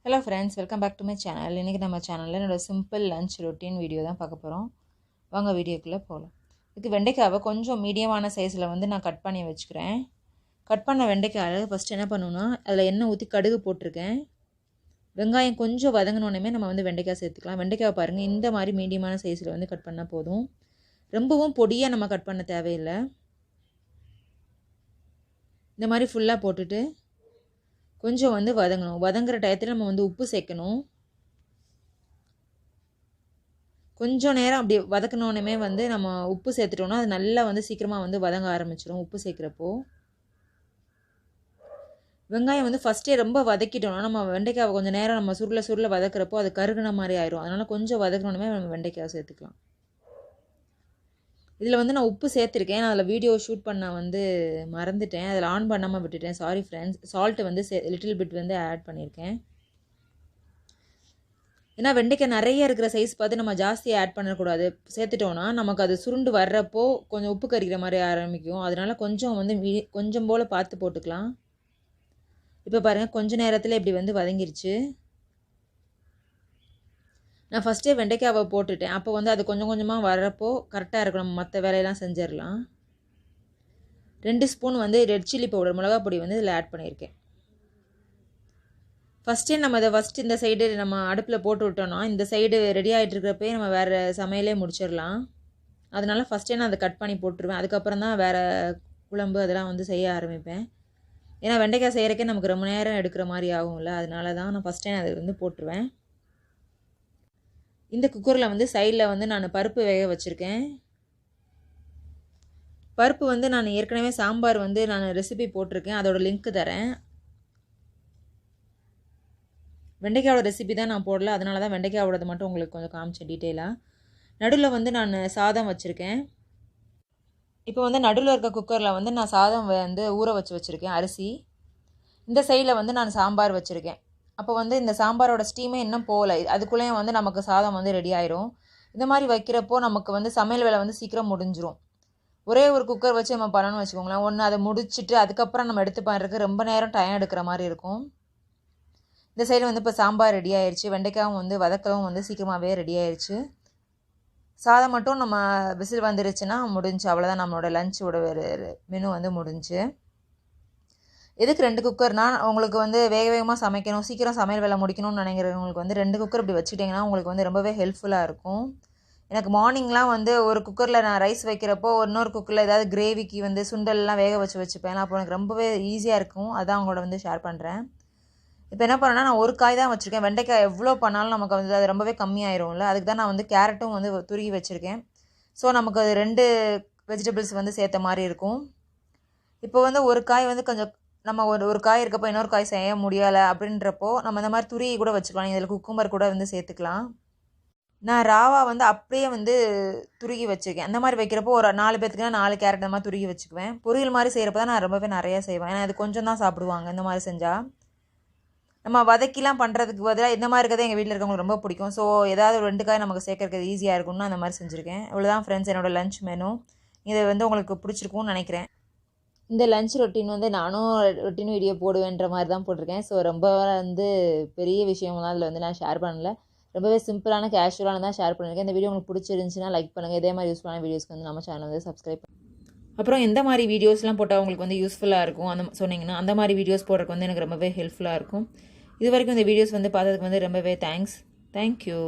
Hello friends, welcome back to my channel. இன்னைக்கு நம்ம சேனல்ல என்னோட சிம்பிள் லஞ்ச் ரொட்டீன் வீடியோ தான் பார்க்க போறோம். வாங்க வீடியோக்குள்ள போலாம். இதுக்கு வெண்டைக்காவை கொஞ்சம் மீடியமான சைஸ்ல நான் கட் பண்ணி வச்சுக்கிறேன். கட் பண்ண வெண்டைக்காயை ஃபர்ஸ்ட் என்ன பண்ணனும்னா அதுல எண்ணெய் ஊத்தி கடுகு போட்டுருக்கேன். வெங்காயம் கொஞ்சம் வதங்கனோனே நம்ம வெண்டைக்காய் சேர்த்துக்கலாம். வெண்டைக்காவை பாருங்க இந்த மாதிரி மீடியமான சைஸ்ல கட் பண்ணா போதும். ரொம்பவும் பொடியா நம்ம கட் பண்ண தேவையில்லை. இந்த மாதிரி ஃபுல்லா போட்டுட்டு கொஞ்சம் வதங்கணும். வதங்குற டயத்துல நம்ம உப்பு சேர்க்கணும். கொஞ்சம் நேரம் அப்படி வதக்கனோனே நம்ம உப்பு சேர்த்துட்டோம்னா அது நல்லா சீக்கிரமா வதங்க ஆரம்பிச்சிடும் உப்பு சேர்க்கறப்போ. வெங்காயம் ஃபர்ஸ்டே ரொம்ப வதக்கிட்டோம்னா நம்ம வெண்டைக்காவை கொஞ்சம் நேரம் நம்ம சுருள வதக்கறப்போ அது கருகுன மாதிரி ஆயிடும். அதனால கொஞ்சம் வதக்கனோனே நம்ம வெண்டைக்காவை சேர்த்துக்கலாம். இதில் நான் உப்பு சேர்த்துருக்கேன். நான் அதில் வீடியோ ஷூட் பண்ண மறந்துட்டேன். அதில் ஆன் பண்ணாமல் விட்டுட்டேன். சாரி ஃப்ரெண்ட்ஸ். சால்ட் லிட்டில் பிட் ஆட் பண்ணியிருக்கேன். ஏன்னா வெண்டைக்காய் நிறைய இருக்கிற சைஸ் பார்த்து நம்ம ஜாஸ்தியாக ஆட் பண்ணக்கூடாது. சேர்த்துட்டோன்னா நமக்கு அது சுருண்டு வர்றப்போ கொஞ்சம் உப்பு கறிக்கிற மாதிரி ஆரம்பிக்கும். அதனால கொஞ்சம் கொஞ்சம் போல் பார்த்து போட்டுக்கலாம். இப்போ பாருங்கள் கொஞ்சம் நேரத்தில் இப்படி வதங்கிருச்சு. நான் ஃபஸ்ட்டே வெண்டைக்காவை போட்டுட்டேன். அப்போ அது கொஞ்சம் கொஞ்சமாக வர்றப்போ கரெக்டாக இருக்கும். நம்ம மற்ற வேலையெல்லாம் செஞ்சிடலாம். 2 ஸ்பூன் ரெட் சில்லி பவுடர் மிளகா பொடி இதில் ஆட் பண்ணியிருக்கேன். ஃபஸ்ட்டே நம்ம இதை இந்த சைடு நம்ம அடுப்பில் போட்டு விட்டோம்னா இந்த சைடு ரெடி ஆகிட்டு இருக்கிறப்பே நம்ம வேறு சமையலே முடிச்சிடலாம். அதனால ஃபஸ்ட்டே நான் அதை கட் பண்ணி போட்டுருவேன். அதுக்கப்புறம் தான் வேறு குழம்பு அதெல்லாம் செய்ய ஆரம்பிப்பேன். ஏன்னா வெண்டைக்காய் செய்கிறக்கே நமக்கு ரொம்ப நேரம் எடுக்கிற மாதிரி ஆகும்ல. அதனால தான் நான் ஃபஸ்ட்டே அதை போட்டுருவேன். இந்த குக்கரில் சைடில் நான் பருப்பு வேக வச்சுருக்கேன். பருப்பு நான் ஏற்கனவே சாம்பார் நான் ரெசிபி போட்டிருக்கேன். அதோட லிங்க் தரேன். வெண்டைக்காயோட ரெசிபி தான் நான் போடல. அதனால தான் வெண்டைக்காயோடது மட்டும் உங்களுக்கு கொஞ்சம் காமிச்சேன் டீட்டெயிலாக. நடுவில் நான் சாதம் வச்சுருக்கேன். இப்போ நடுவில் இருக்க குக்கரில் நான் சாதம் ஊற வச்சுருக்கேன் அரிசி. இந்த சைடில் நான் சாம்பார் வச்சுருக்கேன். அப்போ இந்த சாம்பாரோட ஸ்டீமே இன்னும் போகல. அதுக்குள்ளேயும் நமக்கு சாதம் ரெடி ஆயிரும். இந்த மாதிரி வைக்கிறப்போ நமக்கு சமையல் வேலை சீக்கிரம் முடிஞ்சிரும். ஒரே ஒரு குக்கர் வச்சு நம்ம பண்ணணும்னு வச்சுக்கோங்களேன். ஒன்று அதை முடிச்சுட்டு அதுக்கப்புறம் நம்ம எடுத்து பண்ணுறதுக்கு ரொம்ப நேரம் டைம் எடுக்கிற மாதிரி இருக்கும். இந்த சைடு இப்போ சாம்பார் ரெடி ஆயிடுச்சு. வெண்டைக்காயும் வதக்கவும் சீக்கிரமாகவே ரெடி ஆயிடுச்சு. சாதம் மட்டும் நம்ம விசில் வந்துருச்சுன்னா முடிஞ்சு. அவ்வளோதான் நம்மளோட லஞ்சோட மெனு முடிஞ்சு. எதுக்கு 2 குக்கர்னா உங்களுக்கு வேக வேகமாக சமைக்கணும், சீக்கிரம் சமையல் வேலை முடிக்கணும்னு நினைக்கிறவங்களுக்கு 2 குக்கர் இப்படி வச்சுக்கிட்டிங்கன்னா உங்களுக்கு ரொம்பவே ஹெல்ப்ஃபுல்லாக இருக்கும். எனக்கு மார்னிங்லாம் ஒரு குக்கரில் நான் ரைஸ் வைக்கிறப்போ இன்னொரு குக்கரில் ஏதாவது கிரேவிக்கு சுண்டல்லாம் வேக வச்சுப்பேன். அப்போ எனக்கு ரொம்பவே ஈஸியாக இருக்கும். அதான் அவங்களோட ஷேர் பண்ணுறேன். இப்போ என்ன பண்ணேன்னா நான் ஒரு காய் தான் வச்சுருக்கேன். வெண்டைக்காய் எவ்வளோ பண்ணாலும் நமக்கு அது ரொம்பவே கம்மியாயிரும்ல. அதுக்கு தான் நான் கேரட்டும் துருகி வச்சுருக்கேன். ஸோ நமக்கு அது 2 வெஜிடபிள்ஸ் சேர்த்த மாதிரி இருக்கும். இப்போ ஒரு காய் கொஞ்சம் நம்ம ஒரு காய் இருக்கப்போ இன்னொரு காய் செய்ய முடியலை அப்படின்றப்போ நம்ம இந்த மாதிரி துருகி கூட வச்சுக்கலாம். இதில் குக்கும்பர் கூட சேர்த்துக்கலாம். நான் ராவா அப்படியே துருகி வச்சுருக்கேன். அந்த மாதிரி வைக்கிறப்போ ஒரு 4 பேத்துக்குனா 4 கேரட் இந்த மாதிரி துருகி வச்சுக்குவேன். பொரியல் மாதிரி செய்கிறப்ப தான் நான் ரொம்பவே நிறையா செய்வேன். ஏன்னா அது கொஞ்சம் தான் சாப்பிடுவாங்க இந்த மாதிரி செஞ்சால். நம்ம வதக்கிலாம் பண்ணுறதுக்கு பதிலாக இந்த மாதிரி இருக்கிறது எங்கள் வீட்டில் இருக்கவங்களுக்கு ரொம்ப பிடிக்கும். ஸோ ஏதாவது ஒரு 2 காய் நமக்கு சேர்க்கறதுக்கு ஈஸியாக இருக்கும்னு அந்த மாதிரி செஞ்சுருக்கேன். இவ்வளோதான் ஃப்ரெண்ட்ஸ் என்னோட லஞ்ச் மெனு. இது உங்களுக்கு பிடிச்சிருக்கும்னு நினைக்கிறேன். இந்த லஞ்ச் ரொட்டீன் நானும் ரொட்டீன் வீடியோ போடுவேன்ற மாதிரி தான் போட்டிருக்கேன். ஸோ ரொம்ப பெரிய விஷயம்லாம் அதில் நான் ஷேர் பண்ணல. ரொம்பவே சிம்பிளான கேஷுவலான தான் ஷேர் பண்ணியிருக்கேன். இந்த வீடியோ உங்களுக்கு பிடிச்சிருந்துச்சுன்னா லைக் பண்ணுங்கள். இதே மாதிரி யூஸ்ஃபுல்லான வீடியோஸ்க்கு நம்ம சேனல் சப்ஸ்கிரைப் பண்ணுங்கள். அப்புறம் எந்த மாதிரி வீடியோஸ்லாம் போட்டால் உங்களுக்கு யூஸ்ஃபுல்லாக இருக்கும் சொன்னீங்கன்னா அந்த மாதிரி வீடியோஸ் போடுறதுக்கு எனக்கு ரொம்பவே ஹெல்ப்ஃபுல்லாக இருக்கும். இது வரைக்கும் இந்த வீடியோஸ் பார்த்ததுக்கு ரொம்பவே தேங்க்ஸ். தேங்க்யூ.